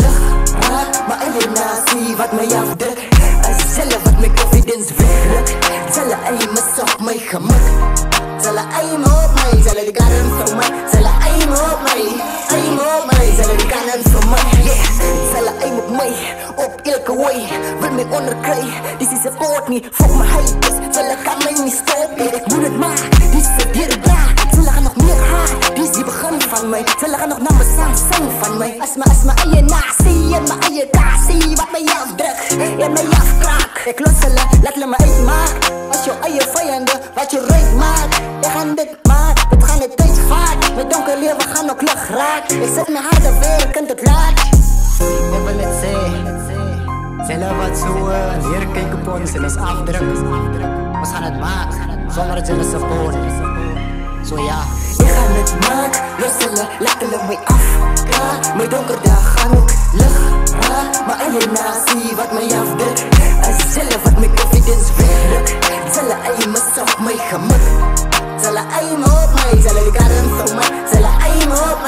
lucht raak, mijn eigen nazi wat mij afdrukt. Zelf wat mijn confidence wegrukt. Zullen aimen op mijn gemak. Zullen aimen op mij, zullen die kanen voor mij. Zullen aimen op mij, zullen die kanen voor mij. Zullen aimen op mij, op elke way. Wil mij onderkrijgen, dit is support niet. Fuck mijn haters, zullen kan mij niet stoppen. Ik moet het maken, dit is het dierbaar. Zullen gaan nog meer haar, dit is die begin van mij. Zullen gaan nog naar mijn zang van mij. Als mijn eigen nazi en mijn eigen taxi wat mij afdrukt en mij afkraakt. Ik los hulle, laat hulle me uitmaak. Als jouw eigen vijanden, wat je ruikt maakt. We gaan dit maken, het gaan de tijd vaart. Met donker leer, we gaan ook lucht raak. Ik zet mijn harde werk, het laat. Ik wil het zeggen. Zelf wat zo hier kijken op ons en ons afdrukken. We gaan het maken, zonder dat jullie support. Zo ja. Ik ga het maken, los hulle, laat hulle mij afkraak. Mijn donker dag gaan ook lucht raak. Mijn eigen nazi wat mij afdrukt. Zelf wat mijn confidence wegrukt. Zullen aimen op mijn gemak. Zullen aimen op mij, zullen die kanen voor mij. Zullen aimen op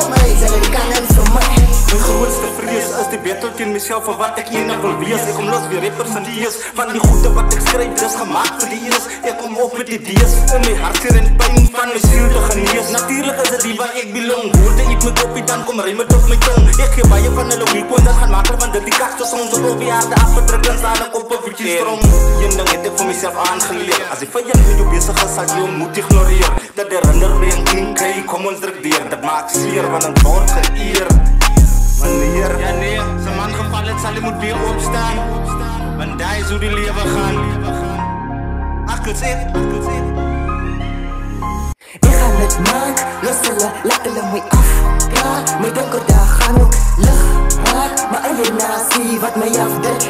mij, zullen die kanen voor mij. Mijn grootste vrees is die battle in mezelf van wat ik enig wil wees. Ik kom los weer representeers van die goede wat ik schrijf, dus gemaakt voor die is. Ik kom op met ideeën om mijn hartseer en pijn van mijn ziel te genees. Natuurlijk is het die waar ik belong. Woorden ik mijn kopie, dan kom rijmen op mijn tong. Ik geef bij je van de week, want dat gaat maken van de die kasten soms op je hart afgedrukt en staan ik op een beetje stroom. Je ding heb ik voor mezelf aangeleerd. Als ik van je nu bezig is, zal je moet ignoreren. Dat de runner weer een king krijg, kom ons druk weer. Dat maakt zeer, want een wordt geëerd. Wanneer? Ja nee, zijn man gevallen zal hij moet weer opstaan. Want daar is hoe die leven gaan. Ach, het zit. Ik ga het maken, los hulle, laat hulle mij afkraak. Mijn donker dag gaan ook lucht raak. Mijn eigen nazi wat mij afdrukt.